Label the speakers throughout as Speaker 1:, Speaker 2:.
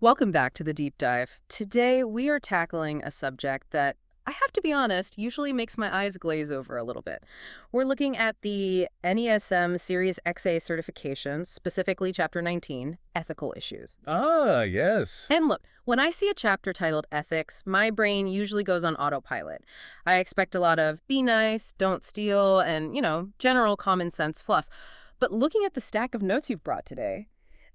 Speaker 1: Welcome back to the deep dive. Today, we are tackling a subject that, I have to be honest, usually makes my eyes glaze over a little bit. We're looking at the NESM Series XA certification, specifically Chapter 19, Ethical Issues.
Speaker 2: Ah, yes.
Speaker 1: And look, when I see a chapter titled Ethics, my brain usually goes on autopilot. I expect a lot of be nice, don't steal, and, general common sense fluff. But looking at the stack of notes you've brought today,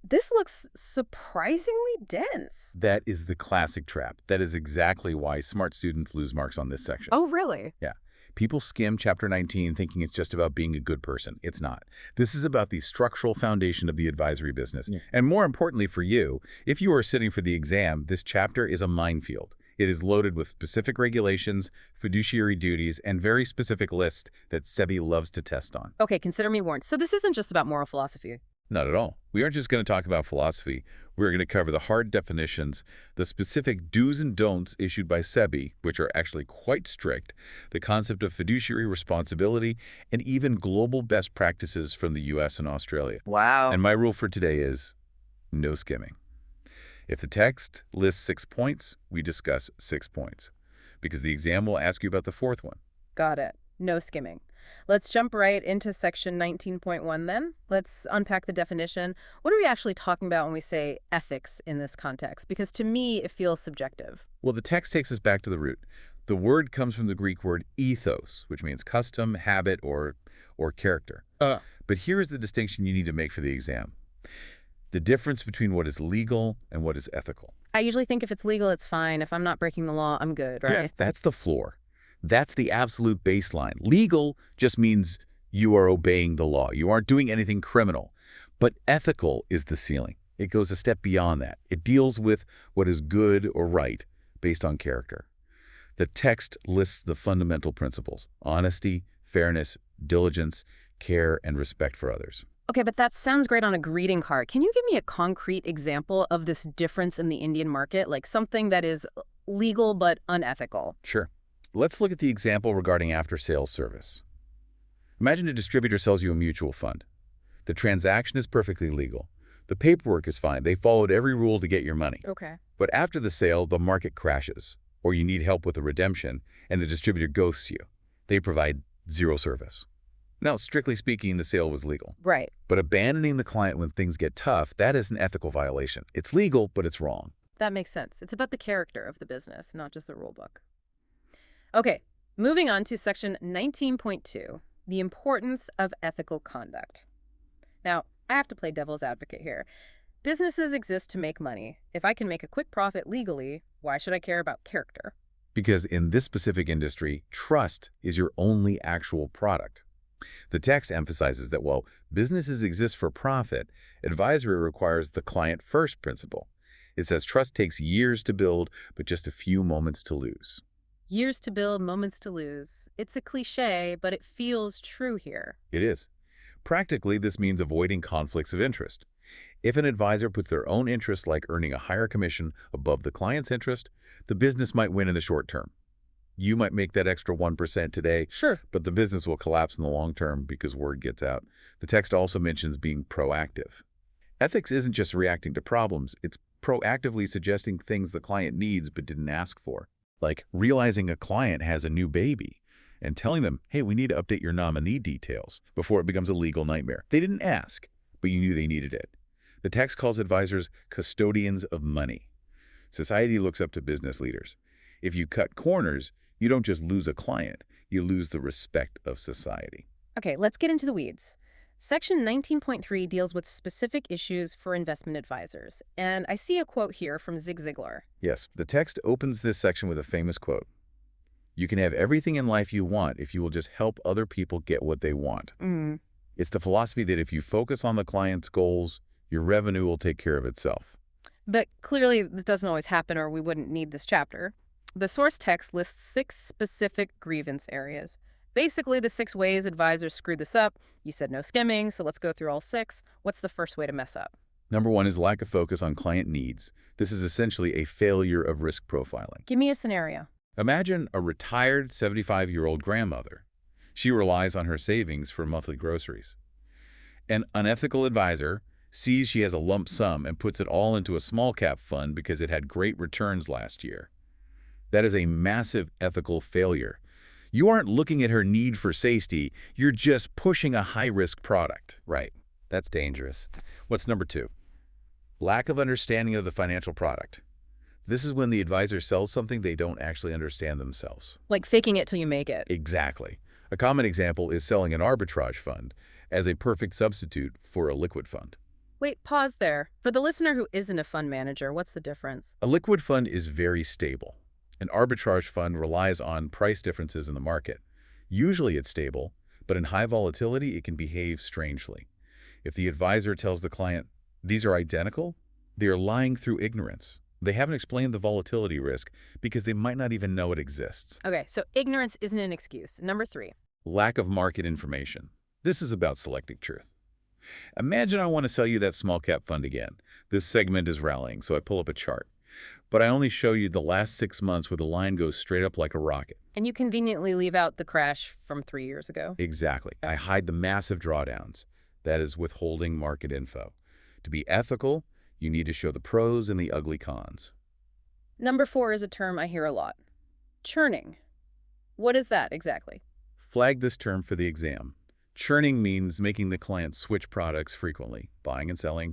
Speaker 1: this looks surprisingly dense.
Speaker 2: That is the classic trap. That is exactly why smart students lose marks on this section.
Speaker 1: Oh, really?
Speaker 2: Yeah. People skim Chapter 19 thinking it's just about being a good person. It's not. This is about the structural foundation of the advisory business. Yeah. And more importantly for you, if you are sitting for the exam, this chapter is a minefield. It is loaded with specific regulations, fiduciary duties, and very specific lists that SEBI loves to test on.
Speaker 1: Okay, consider me warned. So this isn't just about moral philosophy.
Speaker 2: Not at all. We aren't just going to talk about philosophy. We're going to cover the hard definitions, the specific do's and don'ts issued by SEBI, which are actually quite strict, the concept of fiduciary responsibility, and even global best practices from the US and Australia.
Speaker 1: Wow.
Speaker 2: And my rule for today is no skimming. If the text lists 6 points, we discuss 6 points, because the exam will ask you about the fourth one.
Speaker 1: Got it. No skimming. Let's jump right into section 19.1 then. Let's unpack the definition. What are we actually talking about when we say ethics in this context? Because to me, it feels subjective.
Speaker 2: Well, the text takes us back to the root. The word comes from the Greek word ethos, which means custom, habit, or character. But here is the distinction you need to make for the exam. The difference between what is legal and what is ethical.
Speaker 1: I usually think if it's legal, it's fine. If I'm not breaking the law, I'm good, right?
Speaker 2: Yeah, that's the floor. That's the absolute baseline. Legal just means you are obeying the law. You aren't doing anything criminal. But ethical is the ceiling. It goes a step beyond that. It deals with what is good or right based on character. The text lists the fundamental principles: honesty, fairness, diligence, care, and respect for others.
Speaker 1: Okay, but that sounds great on a greeting card. Can you give me a concrete example of this difference in the Indian market, like something that is legal but unethical?
Speaker 2: Sure. Let's look at the example regarding after-sales service. Imagine a distributor sells you a mutual fund. The transaction is perfectly legal. The paperwork is fine. They followed every rule to get your money.
Speaker 1: Okay.
Speaker 2: But after the sale, the market crashes, or you need help with a redemption, and the distributor ghosts you. They provide zero service. Now, strictly speaking, the sale was legal.
Speaker 1: Right.
Speaker 2: But abandoning the client when things get tough, that is an ethical violation. It's legal, but it's wrong.
Speaker 1: That makes sense. It's about the character of the business, not just the rule book. Okay, moving on to section 19.2, the importance of ethical conduct. Now, I have to play devil's advocate here. Businesses exist to make money. If I can make a quick profit legally, why should I care about character?
Speaker 2: Because in this specific industry, trust is your only actual product. The text emphasizes that while businesses exist for profit, advisory requires the client-first principle. It says trust takes years to build, but just a few moments to lose.
Speaker 1: Years to build, moments to lose. It's a cliche, but it feels true here.
Speaker 2: It is. Practically, this means avoiding conflicts of interest. If an advisor puts their own interest, like earning a higher commission, above the client's interest, the business might win in the short term. You might make that extra 1% today,
Speaker 1: Sure,
Speaker 2: but the business will collapse in the long term because word gets out. The text also mentions being proactive. Ethics isn't just reacting to problems. It's proactively suggesting things the client needs but didn't ask for. Like realizing a client has a new baby and telling them, hey, we need to update your nominee details before it becomes a legal nightmare. They didn't ask, but you knew they needed it. The text calls advisors custodians of money. Society looks up to business leaders. If you cut corners, you don't just lose a client, you lose the respect of society.
Speaker 1: Okay, let's get into the weeds. Section 19.3 deals with specific issues for investment advisors. And I see a quote here from Zig Ziglar.
Speaker 2: Yes, the text opens this section with a famous quote. You can have everything in life you want if you will just help other people get what they want. It's the philosophy that if you focus on the client's goals, your revenue will take care of itself.
Speaker 1: But clearly this doesn't always happen, or we wouldn't need this chapter. The source text lists 6 specific grievance areas. Basically, the 6 ways advisors screw this up. You said no skimming, so let's go through all 6. What's the first way to mess up?
Speaker 2: Number 1 is lack of focus on client needs. This is essentially a failure of risk profiling.
Speaker 1: Give me a scenario.
Speaker 2: Imagine a retired 75-year-old grandmother. She relies on her savings for monthly groceries. An unethical advisor sees she has a lump sum and puts it all into a small cap fund because it had great returns last year. That is a massive ethical failure. You aren't looking at her need for safety, you're just pushing a high-risk product.
Speaker 3: Right. That's dangerous. What's number 2?
Speaker 2: Lack of understanding of the financial product. This is when the advisor sells something they don't actually understand themselves.
Speaker 1: Like faking it till you make it.
Speaker 2: Exactly. A common example is selling an arbitrage fund as a perfect substitute for a liquid fund.
Speaker 1: Wait, pause there. For the listener who isn't a fund manager, what's the difference?
Speaker 2: A liquid fund is very stable. An arbitrage fund relies on price differences in the market. Usually it's stable, but in high volatility it can behave strangely. If the advisor tells the client, these are identical, they are lying through ignorance. They haven't explained the volatility risk because they might not even know it exists.
Speaker 1: Okay, so ignorance isn't an excuse. Number 3.
Speaker 2: Lack of market information. This is about selecting truth. Imagine I want to sell you that small cap fund again. This segment is rallying, so I pull up a chart. But I only show you the last 6 months where the line goes straight up like a rocket.
Speaker 1: And you conveniently leave out the crash from 3 years ago.
Speaker 2: Exactly. I hide the massive drawdowns. That is withholding market info. To be ethical, you need to show the pros and the ugly cons.
Speaker 1: Number 4 is a term I hear a lot. Churning. What is that exactly?
Speaker 2: Flag this term for the exam. Churning means making the client switch products frequently, buying and selling,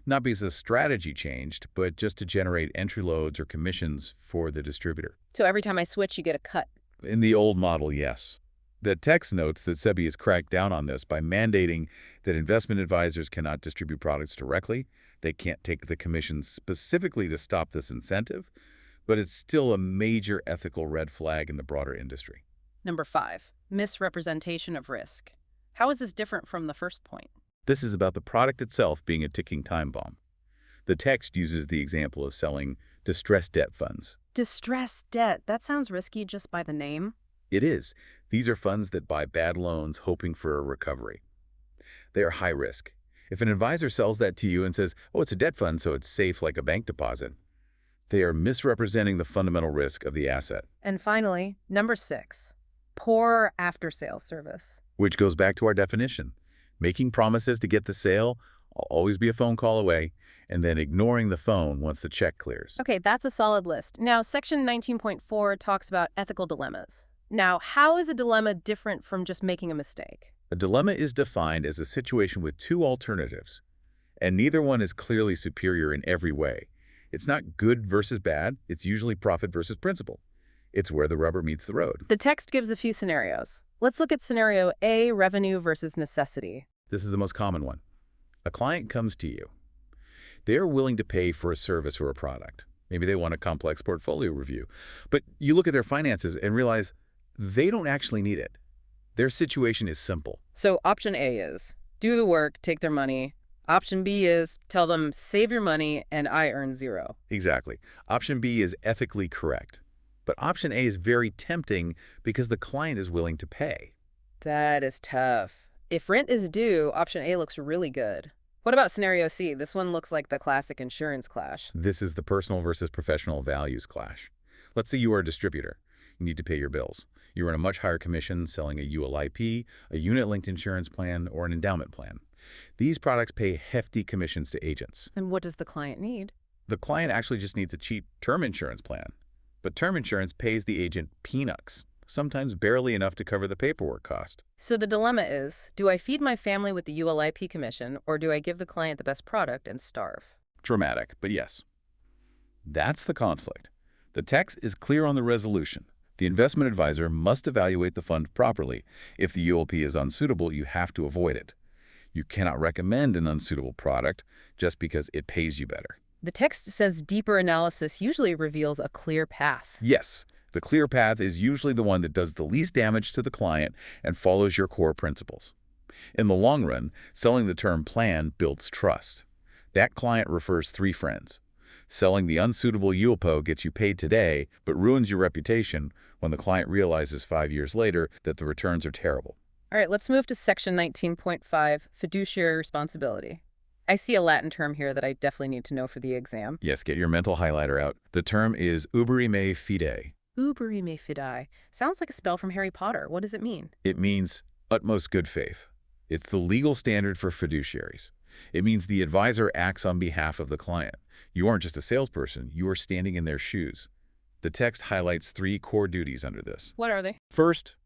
Speaker 2: not because the strategy changed, but just to generate entry loads or commissions for the distributor.
Speaker 1: So every time I switch, you get a cut.
Speaker 2: In the old model, yes. The text notes that SEBI has cracked down on this by mandating that investment advisors cannot distribute products directly. They can't take the commissions specifically to stop this incentive, but it's still a major ethical red flag in the broader industry.
Speaker 1: Number 5, misrepresentation of risk. How is this different from the first point?
Speaker 2: This is about the product itself being a ticking time bomb. The text uses the example of selling distressed debt funds.
Speaker 1: Distressed debt. That sounds risky just by the name.
Speaker 2: It is. These are funds that buy bad loans hoping for a recovery. They are high risk. If an advisor sells that to you and says, oh, it's a debt fund, so it's safe like a bank deposit, they are misrepresenting the fundamental risk of the asset.
Speaker 1: And finally, number 6, poor after-sales service.
Speaker 2: Which goes back to our definition. Making promises to get the sale, I'll always be a phone call away, and then ignoring the phone once the check clears.
Speaker 1: Okay, that's a solid list. Now, section 19.4 talks about ethical dilemmas. Now, how is a dilemma different from just making a mistake?
Speaker 2: A dilemma is defined as a situation with 2 alternatives, and neither one is clearly superior in every way. It's not good versus bad. It's usually profit versus principle. It's where the rubber meets the road.
Speaker 1: The text gives a few scenarios. Let's look at scenario A, revenue versus necessity.
Speaker 2: This is the most common one. A client comes to you. They are willing to pay for a service or a product. Maybe they want a complex portfolio review. But you look at their finances and realize they don't actually need it. Their situation is simple.
Speaker 1: So option A is do the work, take their money. Option B is tell them save your money and I earn 0.
Speaker 2: Exactly. Option B is ethically correct. But option A is very tempting because the client is willing to pay.
Speaker 1: That is tough. If rent is due, option A looks really good. What about scenario C? This one looks like the classic insurance clash.
Speaker 2: This is the personal versus professional values clash. Let's say you are a distributor. You need to pay your bills. You earn a much higher commission selling a ULIP, a unit-linked insurance plan, or an endowment plan. These products pay hefty commissions to agents.
Speaker 1: And what does the client need?
Speaker 2: The client actually just needs a cheap term insurance plan. But term insurance pays the agent peanuts, sometimes barely enough to cover the paperwork cost.
Speaker 1: So the dilemma is, do I feed my family with the ULIP commission, or do I give the client the best product and starve?
Speaker 2: Dramatic, but yes. That's the conflict. The text is clear on the resolution. The investment advisor must evaluate the fund properly. If the ULP is unsuitable, you have to avoid it. You cannot recommend an unsuitable product just because it pays you better.
Speaker 1: The text says deeper analysis usually reveals a clear path.
Speaker 2: Yes, the clear path is usually the one that does the least damage to the client and follows your core principles. In the long run, selling the term plan builds trust. That client refers 3 friends. Selling the unsuitable ULPO gets you paid today, but ruins your reputation when the client realizes 5 years later that the returns are terrible.
Speaker 1: All right, let's move to section 19.5, fiduciary responsibility. I see a Latin term here that I definitely need to know for the exam.
Speaker 2: Yes, get your mental highlighter out. The term is uberi me fide.
Speaker 1: Uberi me fide. Sounds like a spell from Harry Potter. What does it mean?
Speaker 2: It means utmost good faith. It's the legal standard for fiduciaries. It means the advisor acts on behalf of the client. You aren't just a salesperson, you are standing in their shoes. The text highlights 3 core duties under this.
Speaker 1: What are they?
Speaker 2: First,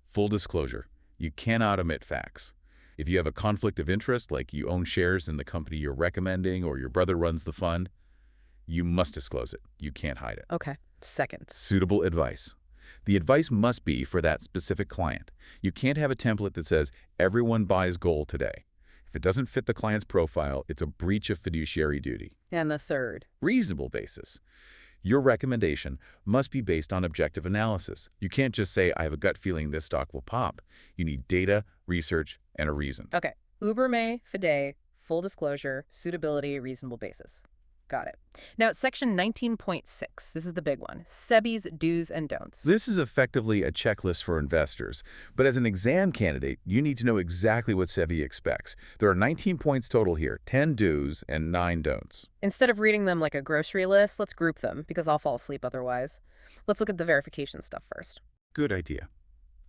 Speaker 2: full disclosure. You cannot omit facts. If you have a conflict of interest, like you own shares in the company you're recommending or your brother runs the fund, you must disclose it. You can't hide it.
Speaker 1: Okay. Second.
Speaker 2: Suitable advice. The advice must be for that specific client. You can't have a template that says, everyone buys gold today. If it doesn't fit the client's profile, it's a breach of fiduciary duty.
Speaker 1: And the third.
Speaker 2: Reasonable basis. Your recommendation must be based on objective analysis. You can't just say, I have a gut feeling this stock will pop. You need data, research, and a reason.
Speaker 1: Okay. Uber me, fide, full disclosure, suitability, reasonable basis. Got it. Now, section 19.6. This is the big one. SEBI's do's and don'ts.
Speaker 2: This is effectively a checklist for investors, but as an exam candidate, you need to know exactly what SEBI expects. There are 19 points total here, 10 do's and 9 don'ts.
Speaker 1: Instead of reading them like a grocery list, let's group them, because I'll fall asleep otherwise. Let's look at the verification stuff first.
Speaker 2: Good idea.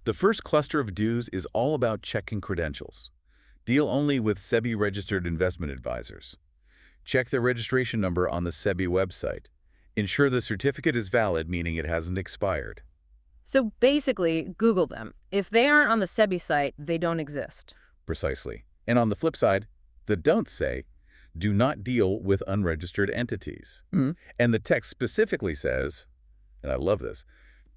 Speaker 2: The first cluster of do's is all about checking credentials. Deal only with SEBI-registered investment advisors. Check their registration number on the SEBI website. Ensure the certificate is valid, meaning it hasn't expired.
Speaker 1: So basically, Google them. If they aren't on the SEBI site, they don't exist.
Speaker 2: Precisely. And on the flip side, the don'ts say, do not deal with unregistered entities. And the text specifically says, and I love this,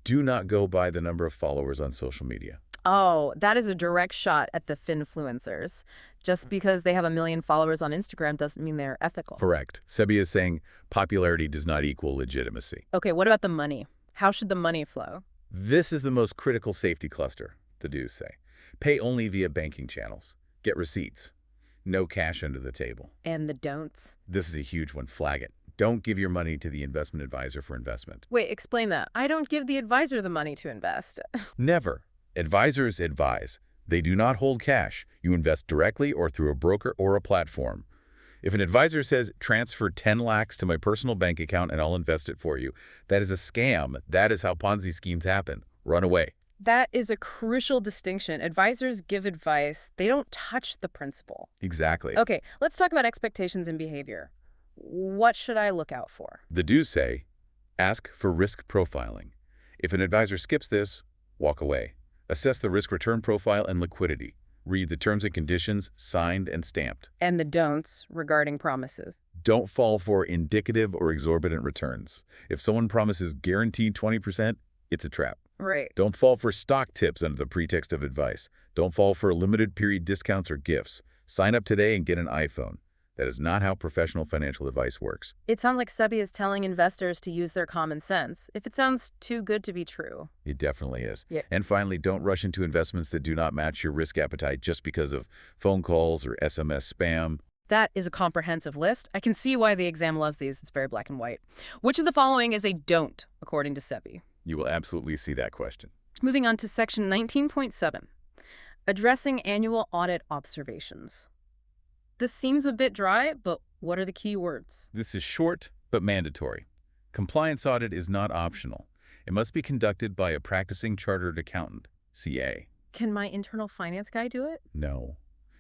Speaker 2: do not go by the number of followers on social media.
Speaker 1: Oh, that is a direct shot at the finfluencers. Just because they have 1 million followers on Instagram doesn't mean they're ethical.
Speaker 2: Correct. SEBI is saying popularity does not equal legitimacy.
Speaker 1: Okay, what about the money? How should the money flow?
Speaker 2: This is the most critical safety cluster, the do's say. Pay only via banking channels. Get receipts. No cash under the table.
Speaker 1: And the don'ts?
Speaker 2: This is a huge one. Flag it. Don't give your money to the investment advisor for investment.
Speaker 1: Wait, explain that. I don't give the advisor the money to invest.
Speaker 2: Never. Advisors advise. They do not hold cash. You invest directly or through a broker or a platform. If an advisor says, transfer 10 lakhs to my personal bank account and I'll invest it for you, that is a scam. That is how Ponzi schemes happen. Run away.
Speaker 1: That is a crucial distinction. Advisors give advice. They don't touch the principal.
Speaker 2: Exactly.
Speaker 1: Okay, let's talk about expectations and behavior. What should I look out for?
Speaker 2: The do's say, ask for risk profiling. If an advisor skips this, walk away. Assess the risk-return profile and liquidity. Read the terms and conditions signed and stamped.
Speaker 1: And the don'ts regarding promises.
Speaker 2: Don't fall for indicative or exorbitant returns. If someone promises guaranteed 20%, it's a trap.
Speaker 1: Right.
Speaker 2: Don't fall for stock tips under the pretext of advice. Don't fall for limited period discounts or gifts. Sign up today and get an iPhone. That is not how professional financial advice works.
Speaker 1: It sounds like SEBI is telling investors to use their common sense. If it sounds too good to be true.
Speaker 2: It definitely is.
Speaker 1: Yeah.
Speaker 2: And finally, don't rush into investments that do not match your risk appetite just because of phone calls or SMS spam.
Speaker 1: That is a comprehensive list. I can see why the exam loves these. It's very black and white. Which of the following is a don't, according to SEBI?
Speaker 2: You will absolutely see that question.
Speaker 1: Moving on to section 19.7, addressing annual audit observations. This seems a bit dry, but what are the key words?
Speaker 2: This is short but mandatory. Compliance audit is not optional. It must be conducted by a practicing chartered accountant, CA.
Speaker 1: Can my internal finance guy do it?
Speaker 2: No.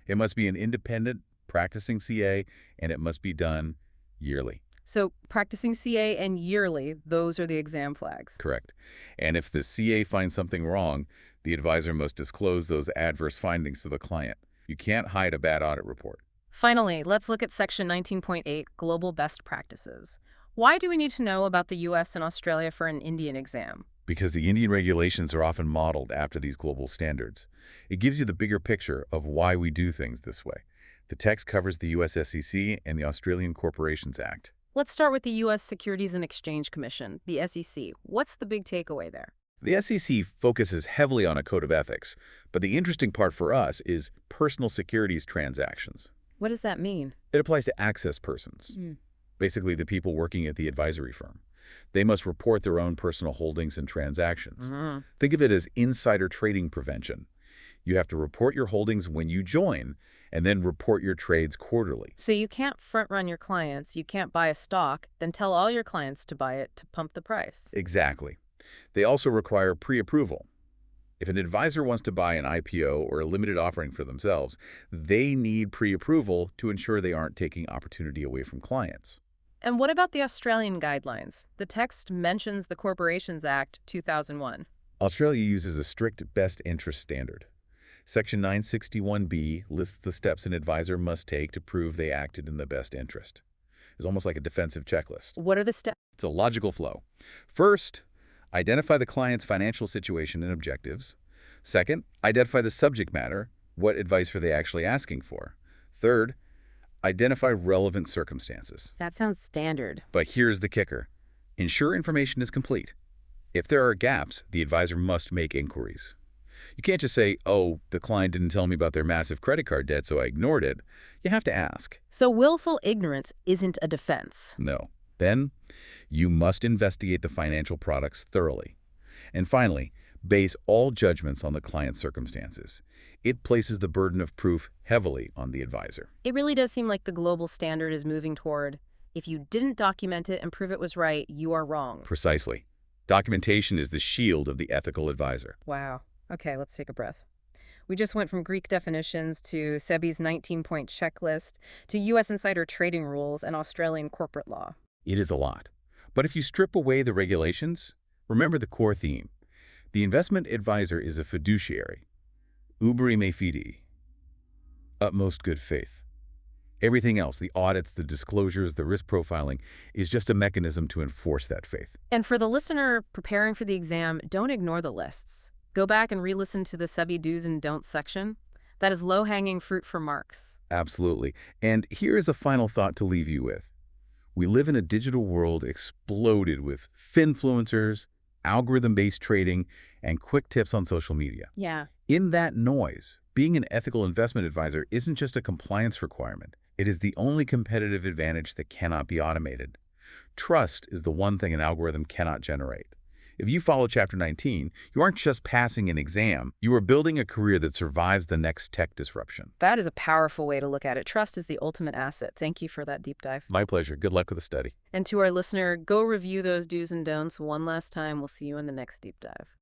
Speaker 2: It must be an independent practicing CA, and it must be done yearly.
Speaker 1: So practicing CA and yearly, those are the exam flags.
Speaker 2: Correct. And if the CA finds something wrong, the advisor must disclose those adverse findings to the client. You can't hide a bad audit report.
Speaker 1: Finally, let's look at section 19.8, global best practices. Why do we need to know about the US and Australia for an Indian exam?
Speaker 2: Because the Indian regulations are often modeled after these global standards. It gives you the bigger picture of why we do things this way. The text covers the US SEC and the Australian Corporations Act.
Speaker 1: Let's start with the U.S. Securities and Exchange Commission, the SEC. What's the big takeaway there?
Speaker 2: The SEC focuses heavily on a code of ethics, but the interesting part for us is personal securities transactions.
Speaker 1: What does that mean?
Speaker 2: It applies to access persons, basically the people working at the advisory firm. They must report their own personal holdings and transactions. Think of it as insider trading prevention. You have to report your holdings when you join, and then report your trades quarterly.
Speaker 1: So you can't front-run your clients, you can't buy a stock, then tell all your clients to buy it to pump the price.
Speaker 2: Exactly. They also require pre-approval. If an advisor wants to buy an IPO or a limited offering for themselves, they need pre-approval to ensure they aren't taking opportunity away from clients.
Speaker 1: And what about the Australian guidelines? The text mentions the Corporations Act 2001.
Speaker 2: Australia uses a strict best interest standard. Section 961B lists the steps an advisor must take to prove they acted in the best interest. It's almost like a defensive checklist.
Speaker 1: What are the steps?
Speaker 2: It's a logical flow. First, identify the client's financial situation and objectives. Second, identify the subject matter. What advice are they actually asking for? Third, identify relevant circumstances.
Speaker 1: That sounds standard.
Speaker 2: But here's the kicker. Ensure information is complete. If there are gaps, the advisor must make inquiries. You can't just say, oh, the client didn't tell me about their massive credit card debt, so I ignored it. You have to ask.
Speaker 1: So willful ignorance isn't a defense.
Speaker 2: No. Then, you must investigate the financial products thoroughly. And finally, base all judgments on the client's circumstances. It places the burden of proof heavily on the advisor.
Speaker 1: It really does seem like the global standard is moving toward, if you didn't document it and prove it was right, you are wrong.
Speaker 2: Precisely. Documentation is the shield of the ethical advisor.
Speaker 1: Wow. Okay, let's take a breath. We just went from Greek definitions to SEBI's 19-point checklist to U.S. insider trading rules and Australian corporate law.
Speaker 2: It is a lot. But if you strip away the regulations, remember the core theme. The investment advisor is a fiduciary. Uberi me fidi. Utmost good faith. Everything else, the audits, the disclosures, the risk profiling, is just a mechanism to enforce that faith.
Speaker 1: And for the listener preparing for the exam, don't ignore the lists. Go back and re-listen to the SEBI do's and don'ts section. That is low-hanging fruit for marks.
Speaker 2: Absolutely. And here is a final thought to leave you with. We live in a digital world exploded with finfluencers, algorithm-based trading, and quick tips on social media.
Speaker 1: Yeah.
Speaker 2: In that noise, being an ethical investment advisor isn't just a compliance requirement. It is the only competitive advantage that cannot be automated. Trust is the one thing an algorithm cannot generate. If you follow Chapter 19, you aren't just passing an exam, you are building a career that survives the next tech disruption.
Speaker 1: That is a powerful way to look at it. Trust is the ultimate asset. Thank you for that deep dive.
Speaker 2: My pleasure. Good luck with the study.
Speaker 1: And to our listener, go review those do's and don'ts one last time. We'll see you in the next deep dive.